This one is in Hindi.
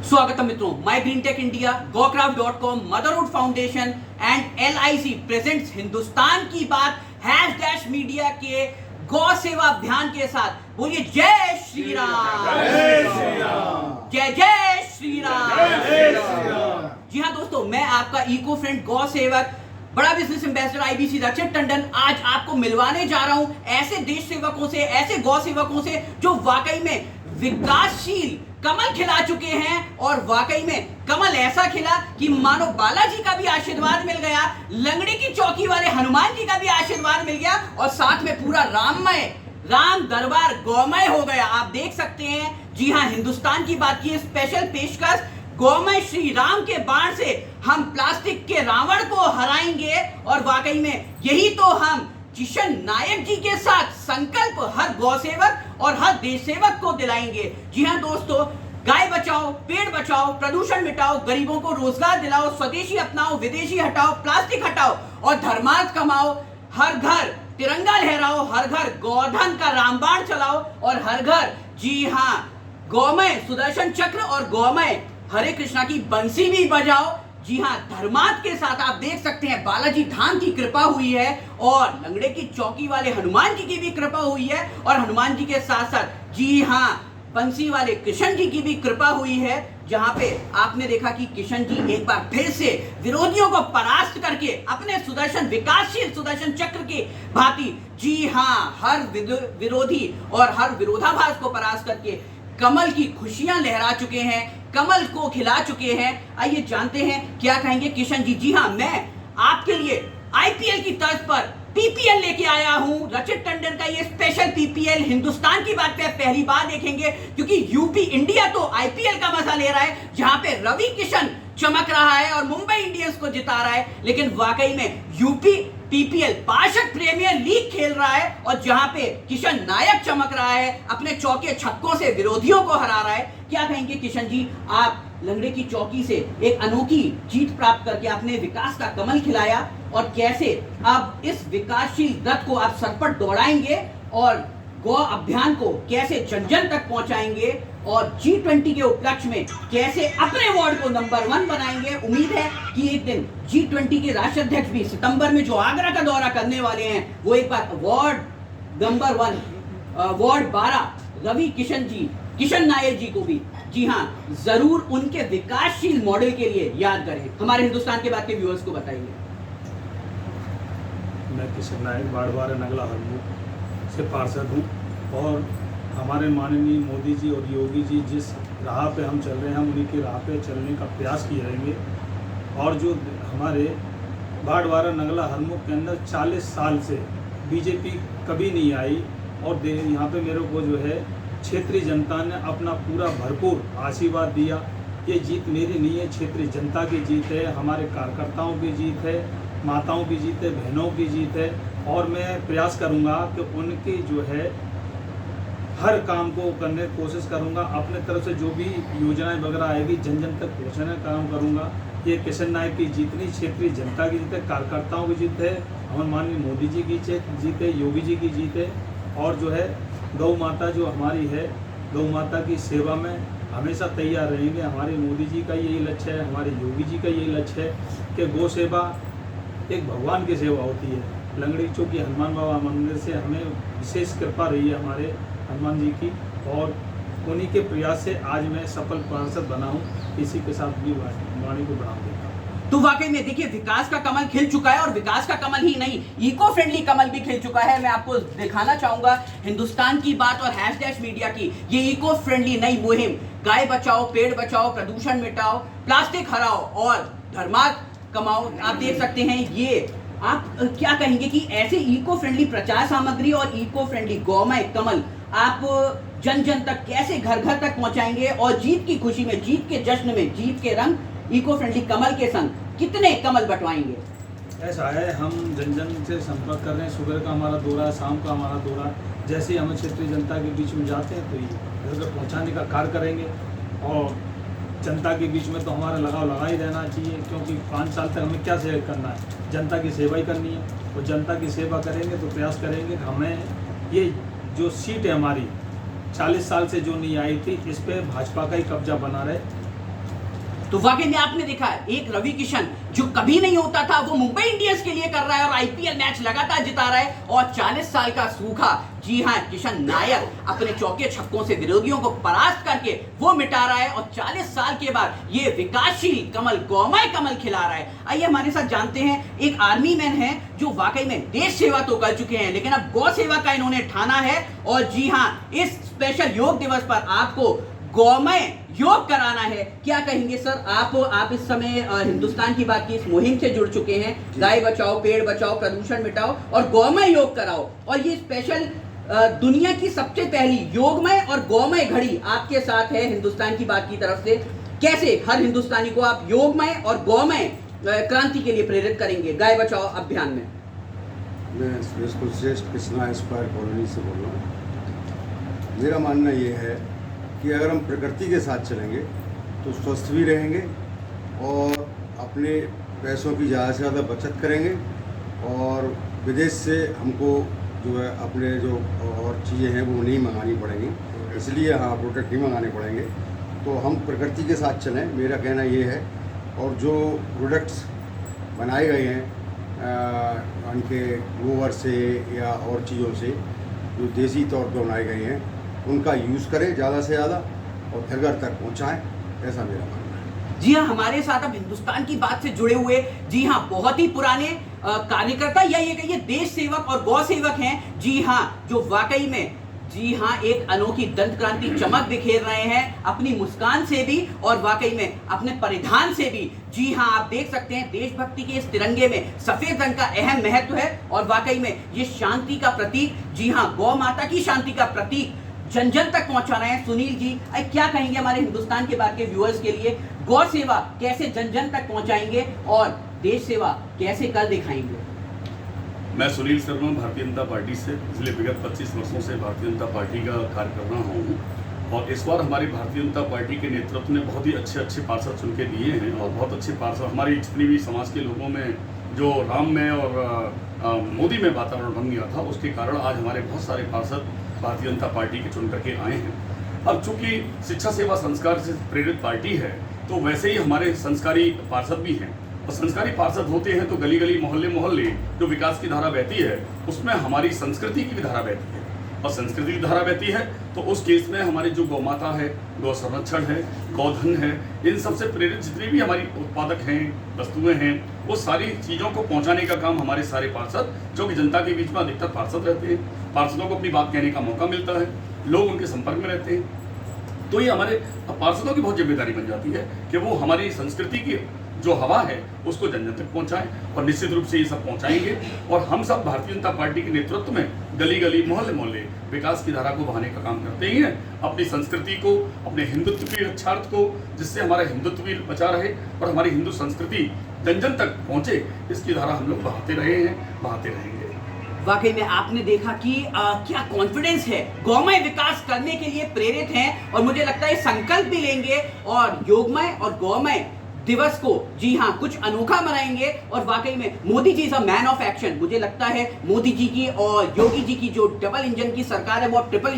स्वागतम मित्रों, my green tech India, gocraft.com, Motherwood foundation and LIC presents Hindustan की बात # मीडिया के गौ सेवा अभियान के साथ। बोलिए जय श्री राम, जय जय श्री राम। जी हाँ दोस्तों, मैं आपका इको फ्रेंड गौ सेवक, बड़ा बिजनेस एम्बेसडर IBC रचित टंडन आज आपको मिलवाने जा रहा हूं ऐसे देश सेवकों से, ऐसे गौ सेवकों से जो वाकई में विकासशील कमल खिला चुके हैं। और वाकई में कमल ऐसा खिला कि मानो बालाजी का भी आशीर्वाद मिल गया, लंगड़ी की चौकी वाले हनुमान जी का भी आशीर्वाद मिल गया और साथ में पूरा राम दरबार गौमय हो गया। आप देख सकते हैं, जी हाँ, हिंदुस्तान की बात की स्पेशल पेशकश, गौमय श्री राम के बाण से हम प्लास्टिक के रावण को हराएंगे। और वाकई में यही तो हम किशन नायक जी के साथ संकल्प हर गौ सेवक और हर देश सेवक को दिलाएंगे। जी हाँ दोस्तों, गाय बचाओ, पेड़ बचाओ, प्रदूषण मिटाओ, गरीबों को रोजगार दिलाओ, स्वदेशी अपनाओ, विदेशी हटाओ, प्लास्टिक हटाओ और धर्मार्थ कमाओ। हर घर तिरंगा लहराओ, हर घर गोधन का रामबाण चलाओ और हर घर, जी हाँ, गौमय सुदर्शन चक्र और गौमय हरे कृष्णा की बंसी भी बजाओ। जी हाँ, धर्मार्थ के साथ आप देख सकते हैं बालाजी धाम की कृपा हुई है और लंगड़े की चौकी वाले हनुमान जी की भी कृपा हुई है और हनुमान जी के साथ साथ, जी हाँ, बंसी वाले किशन जी की भी कृपा हुई है। जहां पे आपने देखा कि किशन जी एक बार फिर से विरोधियों को परास्त करके अपने सुदर्शन विकासशील सुदर्शन चक्र की भांति, जी हाँ, हर विरोधी और हर विरोधाभास को परास्त करके कमल की खुशियां लहरा चुके हैं, कमल को खिला चुके हैं। आइए जानते हैं क्या कहेंगे किशन जी। जी हाँ, मैं आपके लिए IPL की तर्ज पर PPL लेके आया हूं। रचित टंडन का ये स्पेशल PPL हिंदुस्तान की बात पे पहली बार देखेंगे, क्योंकि यूपी इंडिया तो IPL का मजा ले रहा है, जहां पे रवि किशन चमक रहा है और मुंबई इंडियंस को जिता रहा है। लेकिन वाकई में यूपी PPL पार्षद प्रीमियर लीग खेल रहा है और जहां पे किशन नायक चमक रहा है, अपने चौके छक्कों से विरोधियों को हरा रहा है। क्या कहेंगे किशन जी, आप लंगड़े की चौकी से एक अनोखी जीत प्राप्त करके आपने विकास का कमल खिलाया और कैसे अब इस विकासशील रथ को आप सर पर दौड़ाएंगे और गौ अभियान को कैसे जन जन तक पहुंचाएंगे और G20 के उपलक्ष्य में कैसे अपने वार्ड को नंबर 1 बनाएंगे। उम्मीद है कि एक दिन G20 के राष्ट्राध्यक्ष भी सितंबर में जो आगरा का दौरा करने वाले हैं, वो एक बार ward number 1 ward 12 Ravi Kishan Nayak ji को भी, जी हाँ, जरूर उनके विकासशील मॉडल के लिए याद करें। हमारे हिंदुस्तान के बाद के व्यूअर्स को बताइए। मैं किशन नायक वार्ड 12 नगला हरमू से पार्षद हूँ और हमारे माननीय मोदी जी और योगी जी जिस राह पे हम चल रहे हैं, हम उन्हीं की राह पे चलने का प्रयास किए रहेंगे। और जो हमारे वार्ड 12 नगला हरमुख के अंदर 40 साल से बीजेपी कभी नहीं आई और यहाँ पे मेरे को जो है क्षेत्रीय जनता ने अपना पूरा भरपूर आशीर्वाद दिया। ये जीत मेरी नहीं है, क्षेत्रीय जनता की जीत है, हमारे कार्यकर्ताओं की जीत है, माताओं की जीत है, बहनों की जीत है। और मैं प्रयास करूंगा कि उनकी जो है हर काम को करने की कोशिश करूंगा। अपने तरफ से जो भी योजनाएं वगैरह आएगी जन जन तक पहुँचाने का काम करूंगा। ये किशन नायक की जीत नहीं, क्षेत्रीय जनता की जीत है, कार्यकर्ताओं की जीत है, हमारे माननीय मोदी जी की जीत है, योगी जी की जीत है। और जो है गौ माता जो हमारी है, गौ माता की सेवा में हमेशा तैयार रहेंगे। हमारे मोदी जी का यही लक्ष्य है, हमारे योगी जी का यही लक्ष्य है कि गौ सेवा एक भगवान की सेवा होती है। लंगड़ी चौकी हनुमान बाबा मंदिर से हमें विशेष कृपा रही है हमारे हनुमान जी की, और उन्हीं के प्रयास से आज मैं सफल पार्षद बना हूँ। इसी के साथ भी वाणी को बढ़ावा देता हूँ। तो वाकई में देखिए, विकास का कमल खिल चुका है और विकास का कमल ही नहीं, इको फ्रेंडली कमल भी खिल चुका है। मैं आपको दिखाना चाहूंगा हिंदुस्तान की बात और # मीडिया की ये इको फ्रेंडली नई मुहिम, गाय बचाओ, पेड़ बचाओ, प्रदूषण मिटाओ, प्लास्टिक हराओ और धर्मार्थ कमाओ। आप देख सकते हैं, ये आप क्या कहेंगे कि ऐसे इको फ्रेंडली प्रचार सामग्री और इको फ्रेंडली गौमय कमल आप जन जन तक कैसे घर घर तक पहुंचाएंगे और जीत की खुशी में, जीत के जश्न में, जीत के रंग इको फ्रेंडली कमल के संग कितने कमल बंटवाएंगे? ऐसा है, हम जन जन से संपर्क कर रहे हैं। सुबह का हमारा दौरा, शाम का हमारा दौरा, जैसे ही हम क्षेत्रीय जनता के बीच में जाते हैं तो ये घर घर पहुँचाने का कार्य करेंगे। और जनता के बीच में तो हमारा लगाव लगा ही रहना चाहिए, क्योंकि 5 साल तक हमें क्या सेवा करना है, जनता की सेवा ही करनी है। और जनता की सेवा करेंगे तो प्रयास करेंगे कि हमें ये जो सीट है हमारी 40 साल से जो नहीं आई थी, इस पर भाजपा का ही कब्जा बना रहे। तो वाकई में आपने देखा एक रवि किशन जो कभी नहीं होता था वो मुंबई इंडियंस के लिए कर रहा है और आईपीएल मैच लगातार जिता रहा है। और 40 साल का सूखा, जी हां, किशन नायर अपने चौके छक्कों से विरोधियों को परास्त करके वो मिटा रहा है और 40 साल के बाद ये विकासशील कमल गौमय कमल खिला रहा है। आइए हमारे साथ जानते हैं, एक आर्मी मैन है जो वाकई में देश सेवा तो कर चुके हैं लेकिन अब गौ सेवा का इन्होंने ठाना है। और जी हां, इस स्पेशल योग दिवस पर आपको गौमय योग कराना है। क्या कहेंगे सर, आप इस समय हिंदुस्तान की बात की इस मुहिम से जुड़ चुके हैं, गाय बचाओ, पेड़ बचाओ, प्रदूषण मिटाओ और गौमय योग कराओ। और ये स्पेशल दुनिया की सबसे पहली योगमय और गौमय घड़ी आपके साथ है हिंदुस्तान की बात की तरफ से। कैसे हर हिंदुस्तानी को आप योगमय और गौमय क्रांति के लिए प्रेरित करेंगे गाय बचाओ अभियान में? मैं सुरेश कुलश्रेष्ठ कृष्णा इंस्पायर कॉलोनी से बोल रहा हूँ। मेरा मानना ये है कि अगर हम प्रकृति के साथ चलेंगे तो स्वस्थ भी रहेंगे और अपने पैसों की ज़्यादा से ज़्यादा बचत करेंगे और विदेश से हमको जो है अपने जो और चीज़ें हैं वो नहीं मंगानी पड़ेंगी, इसलिए हाँ प्रोडक्ट नहीं मंगाने पड़ेंगे। तो हम प्रकृति के साथ चलें, मेरा कहना ये है। और जो प्रोडक्ट्स बनाए गए हैं उनके गोबर से या और चीज़ों से जो देसी तौर पर बनाए गए हैं उनका यूज़ करें ज़्यादा से ज़्यादा और घर घर तक पहुँचाएँ, ऐसा मेरा मानना है। जी हाँ, हमारे साथ अब हिंदुस्तान की बात से जुड़े हुए, जी हाँ, बहुत ही पुराने कार्यकर्ता या ये कहिए देश सेवक और गौ सेवक हैं। जी हाँ, जो वाकई में जी हाँ एक अनोखी दंत क्रांति चमक बिखेर रहे हैं अपनी मुस्कान से भी और वाकई में अपने परिधान से भी। जी हाँ, आप देख सकते हैं देशभक्ति के इस तिरंगे में सफेद रंग का अहम महत्व है और वाकई में ये शांति का प्रतीक, जी हाँ, गौ माता की शांति का प्रतीक जन जन तक पहुंचा रहे हैं। सुनील जी, क्या कहेंगे हमारे हिंदुस्तान के बारे के व्यूअर्स के लिए, गौ सेवा कैसे जन जन तक पहुंचाएंगे और देश सेवा कैसे कर दिखाएंगे? मैं सुनील शर्मा भारतीय जनता पार्टी से पिछले विगत 25 वर्षों से भारतीय जनता पार्टी का कार्य कर रहा हूँ और इस बार हमारी भारतीय जनता पार्टी के नेतृत्व ने बहुत ही अच्छे पार्षद चुन के दिए हैं और बहुत अच्छे पार्षद हमारी जितनी भी समाज के लोगों में जो राम में और मोदी में वातावरण बन गया था उसके कारण आज हमारे बहुत सारे पार्षद भारतीय जनता पार्टी के चुन करके आए हैं। अब चूंकि शिक्षा सेवा संस्कार से प्रेरित पार्टी है तो वैसे ही हमारे संस्कारी पार्षद भी हैं और संस्कारी पार्षद होते हैं तो गली गली मोहल्ले मोहल्ले जो विकास की धारा बहती है उसमें हमारी संस्कृति की भी धारा बहती है और संस्कृति की धारा बहती है तो उस केस में हमारी जो गौ माता है, गौ संरक्षण है, गौधन है, इन सबसे प्रेरित जितनी भी हमारी उत्पादक हैं, वस्तुएं हैं, वो सारी चीज़ों को पहुंचाने का काम हमारे सारे पार्षद जो कि जनता के बीच में अधिकतर पार्षद रहते हैं, पार्षदों को अपनी बात कहने का मौका मिलता है, लोग उनके संपर्क में रहते हैं। तो ये हमारे पार्षदों की बहुत जिम्मेदारी बन जाती है कि वो हमारी संस्कृति की जो हवा है उसको जन जन तक पहुंचाएं और निश्चित रूप से ये सब पहुंचाएंगे और हम सब भारतीय जनता पार्टी के नेतृत्व में गली गली मोहल्ले मोहल्ले विकास की धारा को बहाने का काम करते ही हैं, अपनी संस्कृति को, अपने हिंदुत्व की रक्षार्थ को, जिससे हमारा हिंदुत्व भी बचा रहे और हमारी हिंदू संस्कृति जन जन तक पहुंचे, इसकी धारा हम लोग बहाते रहे हैं, बहाते रहेंगे। वाकई में आपने देखा कि क्या कॉन्फिडेंस है, गौमय विकास करने के लिए प्रेरित हैं और मुझे लगता है संकल्प भी लेंगे और योगमय और गौमय दिवस को, जी हाँ, कुछ अनोखा मनाएंगे। और वाकई में Modi ji is a man of action. मुझे लगता है मोदी जी की और योगी जी की जो डबल इंजन की सरकार है वो अब ट्रिपल